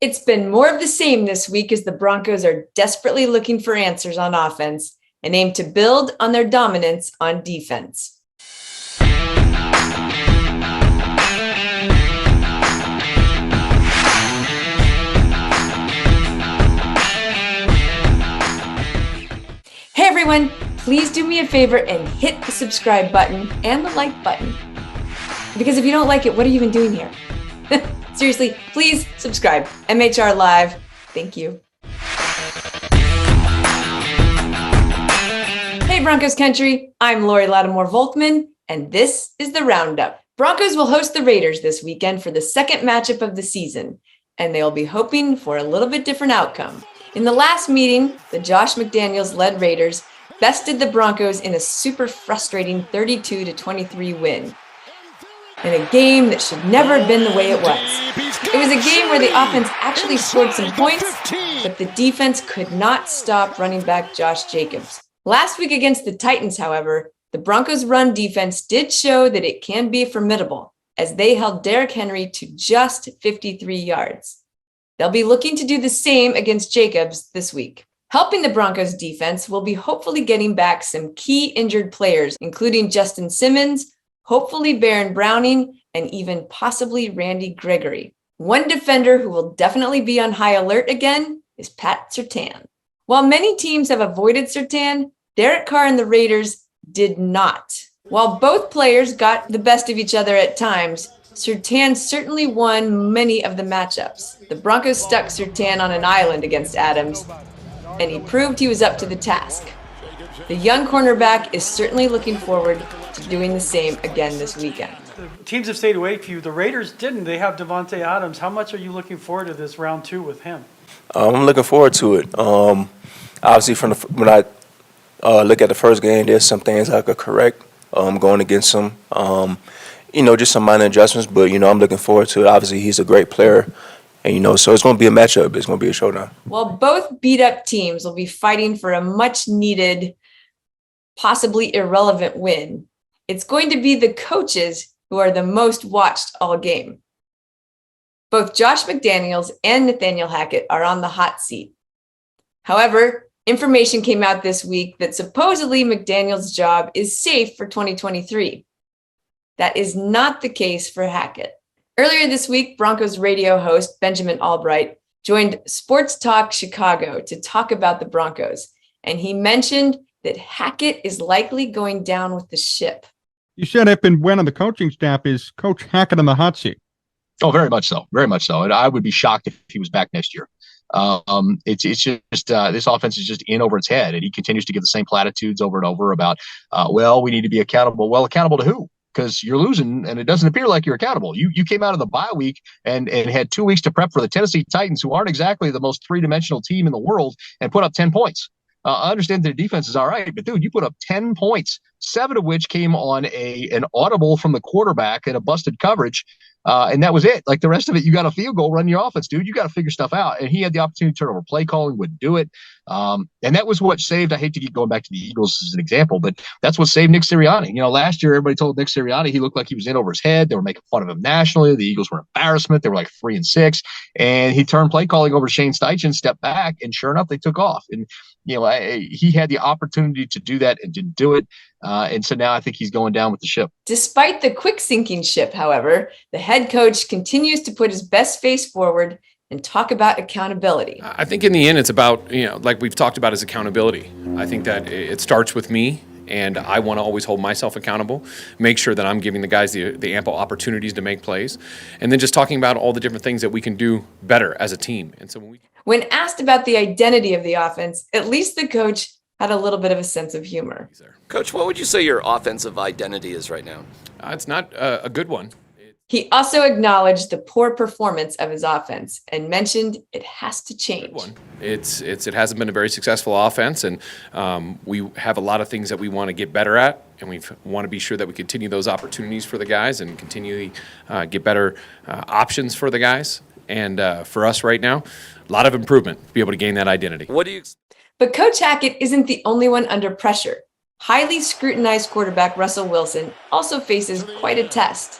It's been more of the same this week as the Broncos are desperately looking for answers on offense and aim to build on their dominance on defense. Hey everyone, please do me a favor and hit the subscribe button and the like button. Because if you don't like it, what are you even doing here? Seriously, please subscribe. MHR Live. Thank you. Hey Broncos country, I'm Lori Lattimore Volkman, and this is the Roundup. Broncos will host the Raiders this weekend for the second matchup of the season, and they'll be hoping for a little bit different outcome. In the last meeting, the Josh McDaniels-led Raiders bested the Broncos in a super frustrating 32-23 win. In a game that should never have been the way it was. It was a game where the offense actually scored some points, but the defense could not stop running back Josh Jacobs. Last week against the Titans, however, the Broncos' run defense did show that it can be formidable, as they held Derrick Henry to just 53 yards. They'll be looking to do the same against Jacobs this week. Helping the Broncos defense will be hopefully getting back some key injured players, including Justin Simmons, hopefully Baron Browning, and even possibly Randy Gregory. One defender who will definitely be on high alert again is Pat Surtain. While many teams have avoided Surtain, Derek Carr and the Raiders did not. While both players got the best of each other at times, Surtain certainly won many of the matchups. The Broncos stuck Surtain on an island against Adams, and he proved he was up to the task. The young cornerback is certainly looking forward to doing the same again this weekend. The teams have stayed away from you. The Raiders didn't. They have Davante Adams. How much are you looking forward to this round two with him? I'm looking forward to it. Obviously, when I look at the first game, there's some things I could correct going against him. Just some minor adjustments, but, I'm looking forward to it. Obviously, he's a great player. And, so it's going to be a matchup. It's going to be a showdown. While both beat-up teams will be fighting for a much-needed, possibly irrelevant win, it's going to be the coaches who are the most watched all game. Both Josh McDaniels and Nathaniel Hackett are on the hot seat. However, information came out this week that supposedly McDaniels' job is safe for 2023. That is not the case for Hackett. Earlier this week, Broncos radio host Benjamin Albright joined Sports Talk Chicago to talk about the Broncos, and he mentioned that Hackett is likely going down with the ship. You said if and when on the coaching staff is Coach Hackett on the hot seat? Oh, very much so. Very much so. And I would be shocked if he was back next year. It's just this offense is just in over its head, and he continues to give the same platitudes over and over about, we need to be accountable. Well, accountable to who? Because you're losing, and it doesn't appear like you're accountable. You came out of the bye week and had 2 weeks to prep for the Tennessee Titans, who aren't exactly the most three-dimensional team in the world, and put up 10 points. I understand their defense is all right, but dude, you put up 10 points, 7 of which came on an audible from the quarterback and a busted coverage. And that was it. Like the rest of it, you got a field goal, run your offense, dude. You got to figure stuff out. And he had the opportunity to turn over play calling, wouldn't do it. And that was what saved. I hate to keep going back to the Eagles as an example, but that's what saved Nick Sirianni. Last year, everybody told Nick Sirianni he looked like he was in over his head. They were making fun of him nationally. The Eagles were an embarrassment. They were like 3-6. And he turned play calling over to Shane Steichen, stepped back, and sure enough, they took off. And, he had the opportunity to do that and didn't do it. And so now I think he's going down with the ship. Despite the quick sinking ship, however, the head coach continues to put his best face forward and talk about accountability. I think in the end, it's about, like we've talked about, is accountability. I think that it starts with me, and I want to always hold myself accountable, make sure that I'm giving the guys the ample opportunities to make plays, and then just talking about all the different things that we can do better as a team. And so when asked about the identity of the offense, at least the coach had a little bit of a sense of humor. Coach, what would you say your offensive identity is right now? It's not a good one. He also acknowledged the poor performance of his offense and mentioned it has to change. It hasn't been a very successful offense, and we have a lot of things that we want to get better at, and we want to be sure that we continue those opportunities for the guys and continually get better options for the guys. And for us right now, a lot of improvement to be able to gain that identity. What do you? But Coach Hackett isn't the only one under pressure. highly scrutinized quarterback Russell Wilson also faces quite a test.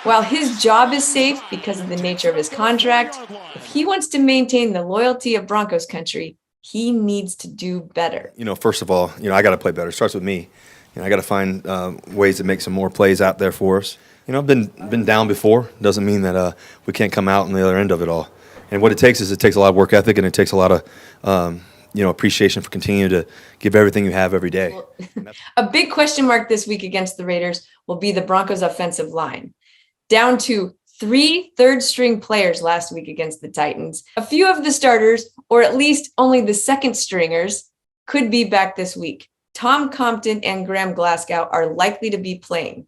While his job is safe because of the nature of his contract, if he wants to maintain the loyalty of Broncos country, he needs to do better. First of all, I got to play better. It starts with me. I got to find ways to make some more plays out there for us. I've been down before. Doesn't mean that we can't come out on the other end of it all. And what it takes a lot of work ethic, and it takes a lot of appreciation for continuing to give everything you have every day. A big question mark this week against the Raiders will be the Broncos' offensive line. Down to 3 third-string players last week against the Titans. A few of the starters, or at least only the second stringers, could be back this week. Tom Compton and Graham Glasgow are likely to be playing.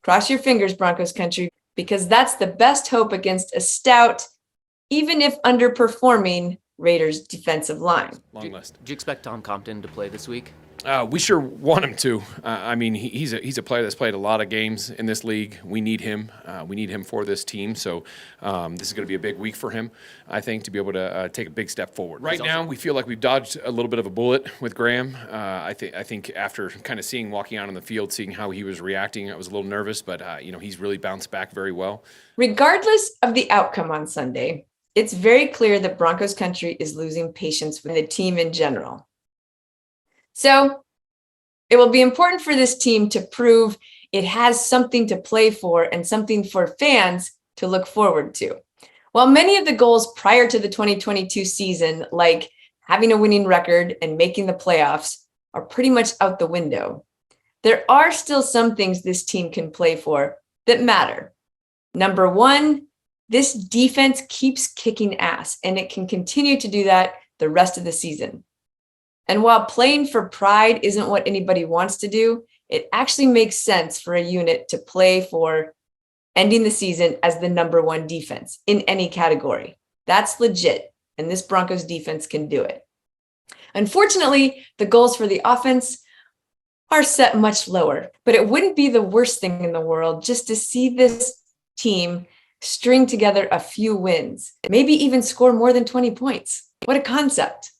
Cross your fingers, Broncos country, because that's the best hope against a stout, even if underperforming, Raiders defensive line. Long list. Do you expect Tom Compton to play this week? We sure want him to. He's a player that's played a lot of games in this league. We need him. We need him for this team. So this is going to be a big week for him, I think, to be able to take a big step forward. Right now, we feel like we've dodged a little bit of a bullet with Graham. I think after kind of walking out on the field, seeing how he was reacting, I was a little nervous, but he's really bounced back very well. Regardless of the outcome on Sunday, it's very clear that Broncos country is losing patience with the team in general. So it will be important for this team to prove it has something to play for and something for fans to look forward to. While many of the goals prior to the 2022 season, like having a winning record and making the playoffs, are pretty much out the window, there are still some things this team can play for that matter. Number one, this defense keeps kicking ass, and it can continue to do that the rest of the season. And while playing for pride isn't what anybody wants to do, it actually makes sense for a unit to play for ending the season as the number 1 defense in any category. That's legit, and this Broncos defense can do it. Unfortunately, the goals for the offense are set much lower, but it wouldn't be the worst thing in the world just to see this team string together a few wins, maybe even score more than 20 points. What a concept.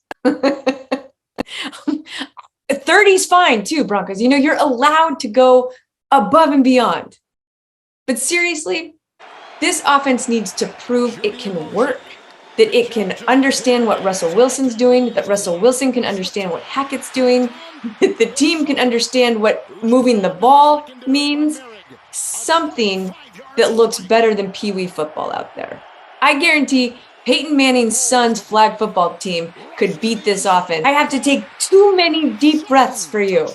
30's fine too, Broncos. You're allowed to go above and beyond. But seriously, this offense needs to prove it can work, that it can understand what Russell Wilson's doing, that Russell Wilson can understand what Hackett's doing, that the team can understand what moving the ball means, something that looks better than Pee Wee football out there. I guarantee Peyton Manning's son's flag football team could beat this offense. I have to take too many deep breaths for you.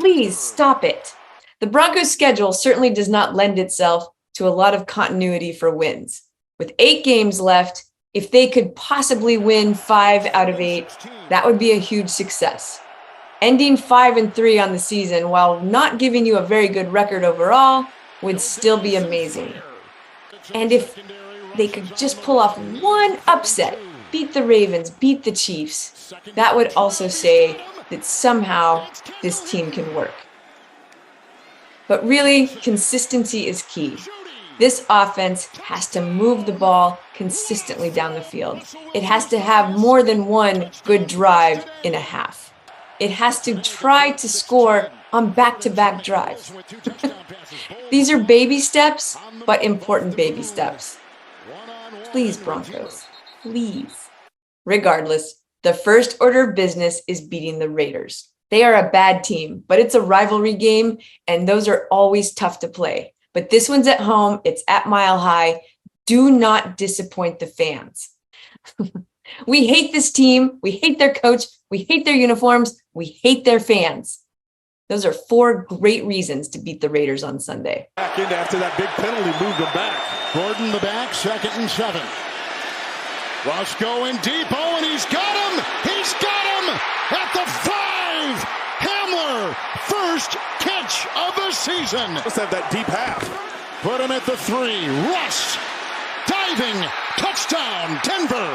Please stop it. The Broncos' schedule certainly does not lend itself to a lot of continuity for wins. With 8 games left, if they could possibly win 5 out of 8, that would be a huge success. Ending 5-3 on the season while not giving you a very good record overall would still be amazing. And if they could just pull off one upset, beat the Ravens, beat the Chiefs, that would also say that somehow this team can work. But really, consistency is key. This offense has to move the ball consistently down the field. It has to have more than one good drive in a half. It has to try to score on back-to-back drives. These are baby steps, but important baby steps. Please, Broncos, please. Regardless, the first order of business is beating the Raiders. They are a bad team, but it's a rivalry game, and those are always tough to play. But this one's at home. It's at Mile High. Do not disappoint the fans. We hate this team. We hate their coach. We hate their uniforms. We hate their fans. Those are 4 great reasons to beat the Raiders on Sunday. Back in after that big penalty moved them back. Gordon the back, 2nd and 7. Russ going deep. Oh, and he's got him. He's got him at the 5. Hamler, first catch of the season. Let's have that deep half. Put him at the 3. Russ diving. Touchdown, Denver.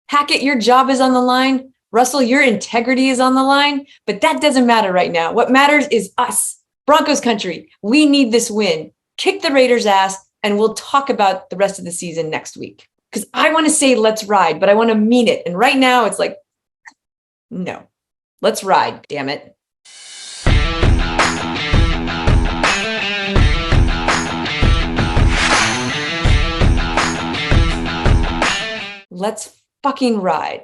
Hackett, your job is on the line. Russell, your integrity is on the line, but that doesn't matter right now. What matters is us, Broncos country. We need this win. Kick the Raiders' ass, and we'll talk about the rest of the season next week. Because I want to say let's ride, but I want to mean it. And right now it's like, No. Let's ride, damn it. Let's fucking ride.